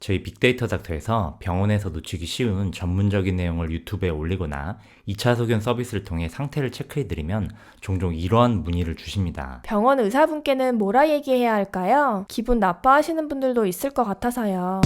저희 빅데이터 닥터에서 병원에서 놓치기 쉬운 전문적인 내용을 유튜브에 올리거나 2차 소견 서비스를 통해 상태를 체크해드리면 종종 이러한 문의를 주십니다. 병원 의사분께는 뭐라 얘기해야 할까요? 기분 나빠하시는 분들도 있을 것 같아서요.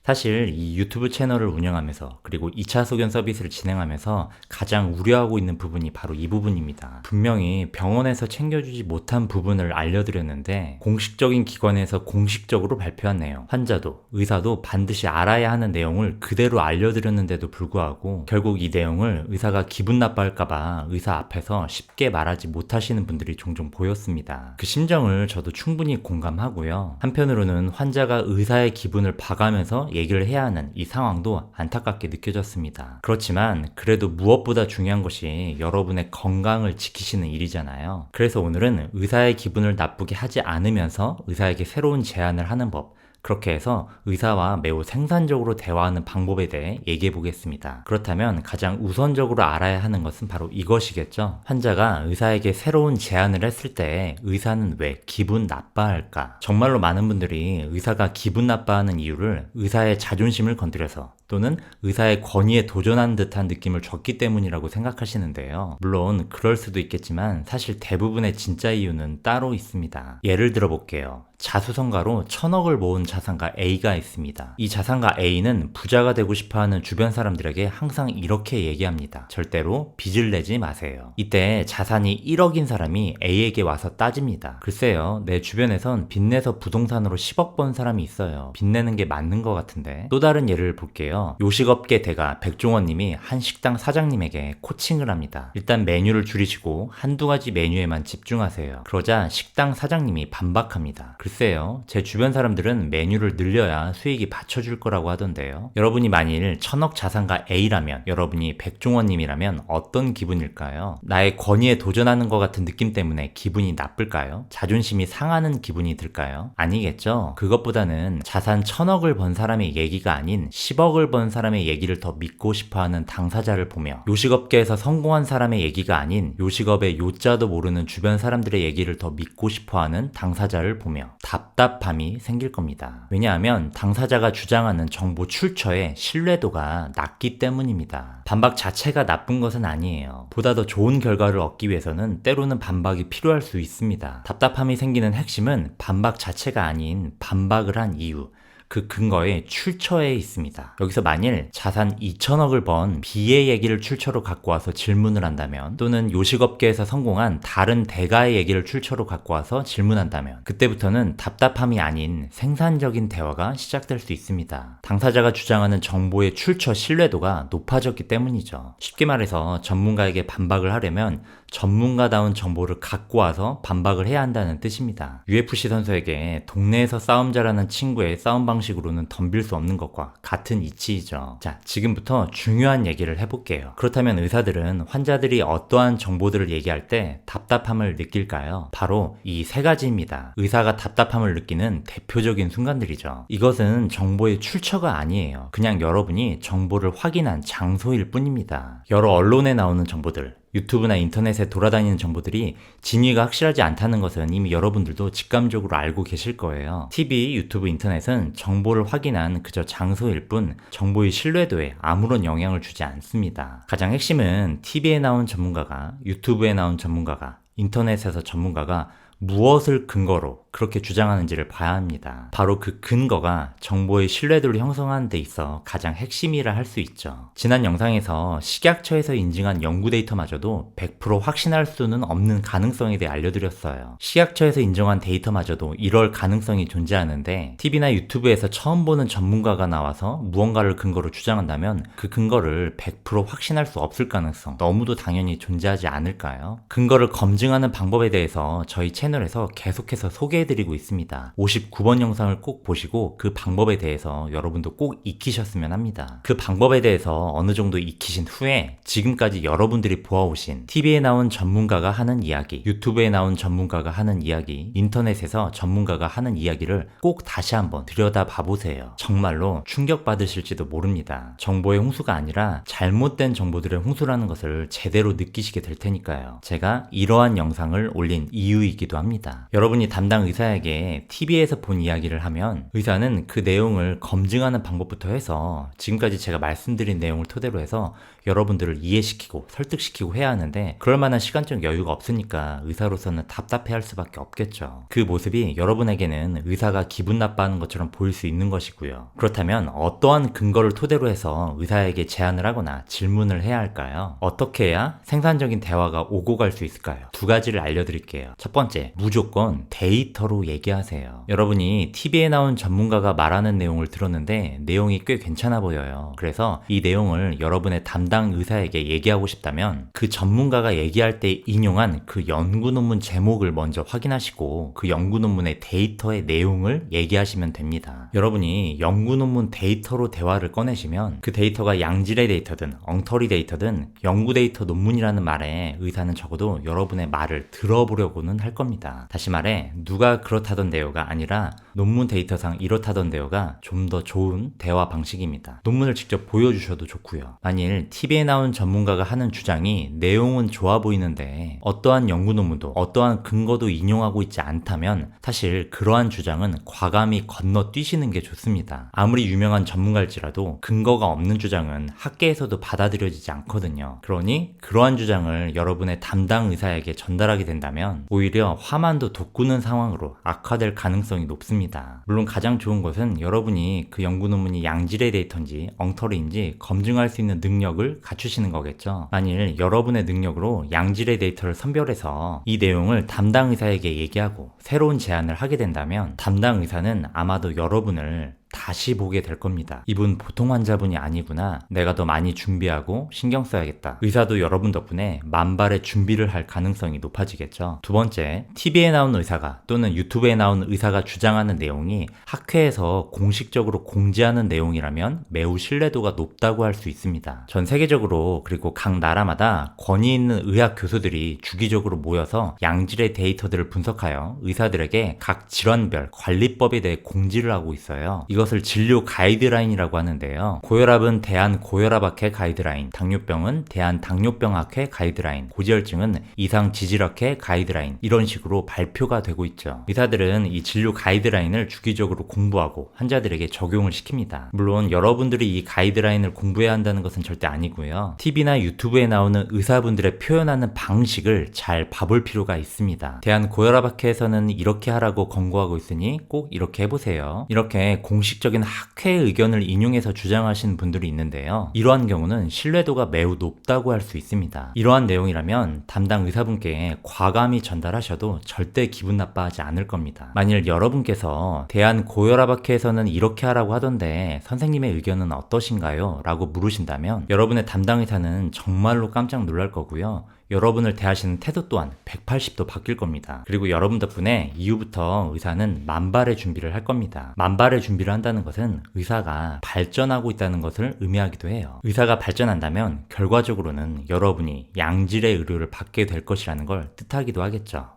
사실 이 유튜브 채널을 운영하면서 그리고 2차 소견 서비스를 진행하면서 가장 우려하고 있는 부분이 바로 이 부분입니다. 분명히 병원에서 챙겨주지 못한 부분을 알려드렸는데 공식적인 기관에서 공식적으로 발표한 내용, 환자도 의사도 반드시 알아야 하는 내용을 그대로 알려드렸는데도 불구하고 결국 이 내용을 의사가 기분 나빠할까봐 의사 앞에서 쉽게 말하지 못하시는 분들이 종종 보였습니다. 그 심정을 저도 충분히 공감하고요. 한편으로는 환자가 의사의 기분을 봐가면서 얘기를 해야 하는 이 상황도 안타깝게 느껴졌습니다. 그렇지만 그래도 무엇보다 중요한 것이 여러분의 건강을 지키시는 일이잖아요. 그래서 오늘은 의사의 기분을 나쁘게 하지 않으면서 의사에게 새로운 제안을 하는 법, 그렇게 해서 의사와 매우 생산적으로 대화하는 방법에 대해 얘기해 보겠습니다. 그렇다면 가장 우선적으로 알아야 하는 것은 바로 이것이겠죠. 환자가 의사에게 새로운 제안을 했을 때 의사는 왜 기분 나빠할까? 정말로 많은 분들이 의사가 기분 나빠하는 이유를 의사의 자존심을 건드려서 또는 의사의 권위에 도전하는 듯한 느낌을 줬기 때문이라고 생각하시는데요. 물론 그럴 수도 있겠지만 사실 대부분의 진짜 이유는 따로 있습니다. 예를 들어 볼게요. 자수성가로 1,000억을 모은 자산가 A가 있습니다. 이 자산가 A는 부자가 되고 싶어하는 주변 사람들에게 항상 이렇게 얘기합니다. 절대로 빚을 내지 마세요. 이때 자산이 1억인 사람이 A에게 와서 따집니다. 글쎄요, 내 주변에선 빚내서 부동산으로 10억 번 사람이 있어요. 빚내는 게 맞는 것 같은데. 또 다른 예를 볼게요. 요식업계 대가 백종원 님이 한 식당 사장님에게 코칭을 합니다. 일단 메뉴를 줄이시고 한두 가지 메뉴에만 집중하세요. 그러자 식당 사장님이 반박합니다. 글쎄요, 제 주변 사람들은 메뉴를 늘려야 수익이 받쳐줄 거라고 하던데요. 여러분이 만일 1,000억 자산가 A라면, 여러분이 백종원 님이라면 어떤 기분일까요? 나의 권위에 도전하는 것 같은 느낌 때문에 기분이 나쁠까요? 자존심이 상하는 기분이 들까요? 아니겠죠? 그것보다는 자산 1,000억을 번 사람의 얘기가 아닌 10억을 번 사람의 얘기를 더 믿고 싶어하는 당사자를 보며 요식업계에서 성공한 사람의 얘기가 아닌 요식업의 요자도 모르는 주변 사람들의 얘기를 더 믿고 싶어하는 당사자를 보며 답답함이 생길 겁니다. 왜냐하면 당사자가 주장하는 정보 출처의 신뢰도가 낮기 때문입니다. 반박 자체가 나쁜 것은 아니에요. 보다 더 좋은 결과를 얻기 위해서는 때로는 반박이 필요할 수 있습니다. 답답함이 생기는 핵심은 반박 자체가 아닌 반박을 한 이유, 그 근거의 출처에 있습니다. 여기서 만일 자산 2,000억을 번 B의 얘기를 출처로 갖고 와서 질문을 한다면, 또는 요식업계에서 성공한 다른 대가의 얘기를 출처로 갖고 와서 질문한다면, 그때부터는 답답함이 아닌 생산적인 대화가 시작될 수 있습니다. 당사자가 주장하는 정보의 출처 신뢰도가 높아졌기 때문이죠. 쉽게 말해서 전문가에게 반박을 하려면 전문가다운 정보를 갖고 와서 반박을 해야 한다는 뜻입니다. UFC 선수에게 동네에서 싸움 잘하는 친구의 싸움 방식으로는 덤빌 수 없는 것과 같은 이치이죠. 자, 지금부터 중요한 얘기를 해볼게요. 그렇다면 의사들은 환자들이 어떠한 정보들을 얘기할 때 답답함을 느낄까요? 바로 이 세 가지입니다. 의사가 답답함을 느끼는 대표적인 순간들이죠. 이것은 정보의 출처가 아니에요. 그냥 여러분이 정보를 확인한 장소일 뿐입니다. 여러 언론에 나오는 정보들, 유튜브나 인터넷에 돌아다니는 정보들이 진위가 확실하지 않다는 것은 이미 여러분들도 직감적으로 알고 계실 거예요. TV, 유튜브, 인터넷은 정보를 확인한 그저 장소일 뿐 정보의 신뢰도에 아무런 영향을 주지 않습니다. 가장 핵심은 TV에 나온 전문가가, 유튜브에 나온 전문가가, 인터넷에서 전문가가 무엇을 근거로 그렇게 주장하는지를 봐야 합니다. 바로 그 근거가 정보의 신뢰도를 형성하는 데 있어 가장 핵심이라 할 수 있죠. 지난 영상에서 식약처에서 인증한 연구 데이터마저도 100% 확신할 수는 없는 가능성에 대해 알려드렸어요. 식약처에서 인정한 데이터마저도 이럴 가능성이 존재하는데 TV나 유튜브에서 처음 보는 전문가가 나와서 무언가를 근거로 주장한다면 그 근거를 100% 확신할 수 없을 가능성 너무도 당연히 존재하지 않을까요? 근거를 검증하는 방법에 대해서 저희 채널에서 계속해서 소개해드리고 있습니다. 59번 영상을 꼭 보시고 그 방법에 대해서 여러분도 꼭 익히셨으면 합니다. 그 방법에 대해서 어느 정도 익히신 후에 지금까지 여러분들이 보아오신 TV에 나온 전문가가 하는 이야기, 유튜브에 나온 전문가가 하는 이야기, 인터넷에서 전문가가 하는 이야기를 꼭 다시 한번 들여다봐보세요. 정말로 충격받으실지도 모릅니다. 정보의 홍수가 아니라 잘못된 정보들의 홍수라는 것을 제대로 느끼시게 될 테니까요. 제가 이러한 영상을 올린 이유이기도 합니다. 합니다. 여러분이 담당 의사에게 TV에서 본 이야기를 하면 의사는 그 내용을 검증하는 방법부터 해서 지금까지 제가 말씀드린 내용을 토대로 해서 여러분들을 이해시키고 설득시키고 해야 하는데 그럴 만한 시간적 여유가 없으니까 의사로서는 답답해할 수밖에 없겠죠. 그 모습이 여러분에게는 의사가 기분 나빠하는 것처럼 보일 수 있는 것이고요. 그렇다면 어떠한 근거를 토대로 해서 의사에게 제안을 하거나 질문을 해야 할까요? 어떻게 해야 생산적인 대화가 오고 갈 수 있을까요? 두 가지를 알려드릴게요. 첫 번째, 무조건 데이터로 얘기하세요. 여러분이 TV에 나온 전문가가 말하는 내용을 들었는데 내용이 꽤 괜찮아 보여요. 그래서 이 내용을 여러분의 담당 의사에게 얘기하고 싶다면 그 전문가가 얘기할 때 인용한 그 연구 논문 제목을 먼저 확인하시고 그 연구 논문의 데이터의 내용을 얘기하시면 됩니다. 여러분이 연구 논문 데이터로 대화를 꺼내시면 그 데이터가 양질의 데이터든 엉터리 데이터든 연구 데이터 논문이라는 말에 의사는 적어도 여러분의 말을 들어보려고는 할 겁니다. 다시 말해 누가 그렇다던데요가 아니라 논문 데이터상 이렇다던데요가 좀 더 좋은 대화 방식입니다. 논문을 직접 보여주셔도 좋고요. 만일 TV에 나온 전문가가 하는 주장이 내용은 좋아 보이는데 어떠한 연구 논문도 어떠한 근거도 인용하고 있지 않다면 사실 그러한 주장은 과감히 건너뛰시는 게 좋습니다. 아무리 유명한 전문가일지라도 근거가 없는 주장은 학계에서도 받아들여지지 않거든요. 그러니 그러한 주장을 여러분의 담당 의사에게 전달하게 된다면 오히려 화만도 돋구는 상황으로 악화될 가능성이 높습니다. 물론 가장 좋은 것은 여러분이 그 연구 논문이 양질의 데이터인지 엉터리인지 검증할 수 있는 능력을 갖추시는 거겠죠. 만일 여러분의 능력으로 양질의 데이터를 선별해서 이 내용을 담당 의사에게 얘기하고 새로운 제안을 하게 된다면 담당 의사는 아마도 여러분을 다시 보게 될 겁니다. 이분 보통 환자분이 아니구나. 내가 더 많이 준비하고 신경 써야겠다. 의사도 여러분 덕분에 만발의 준비를 할 가능성이 높아지겠죠. 두 번째, TV에 나온 의사가 또는 유튜브에 나온 의사가 주장하는 내용이 학회에서 공식적으로 공지하는 내용이라면 매우 신뢰도가 높다고 할 수 있습니다. 전 세계적으로 그리고 각 나라마다 권위 있는 의학 교수들이 주기적으로 모여서 양질의 데이터들을 분석하여 의사들에게 각 질환별 관리법에 대해 공지를 하고 있어요. 이것을 진료 가이드라인이라고 하는데요. 고혈압은 대한고혈압학회 가이드라인, 당뇨병은 대한당뇨병학회 가이드라인, 고지혈증은 이상지질학회 가이드라인 이런 식으로 발표가 되고 있죠. 의사들은 이 진료 가이드라인을 주기적으로 공부하고 환자들에게 적용을 시킵니다. 물론 여러분들이 이 가이드라인을 공부해야 한다는 것은 절대 아니고요. TV나 유튜브에 나오는 의사분들의 표현하는 방식을 잘 봐볼 필요가 있습니다. 대한고혈압학회에서는 이렇게 하라고 권고하고 있으니 꼭 이렇게 해보세요. 이렇게 공식적인 학회의 의견을 인용해서 주장하시는 분들이 있는데요. 이러한 경우는 신뢰도가 매우 높다고 할 수 있습니다. 이러한 내용이라면 담당 의사분께 과감히 전달하셔도 절대 기분 나빠하지 않을 겁니다. 만일 여러분께서 대한고혈압학회에서는 이렇게 하라고 하던데 선생님의 의견은 어떠신가요? 라고 물으신다면 여러분의 담당 의사는 정말로 깜짝 놀랄 거고요. 여러분을 대하시는 태도 또한 180도 바뀔 겁니다. 그리고 여러분 덕분에 이후부터 의사는 만발의 준비를 할 겁니다. 만발의 준비를 한다는 것은 의사가 발전하고 있다는 것을 의미하기도 해요. 의사가 발전한다면 결과적으로는 여러분이 양질의 의료를 받게 될 것이라는 걸 뜻하기도 하겠죠.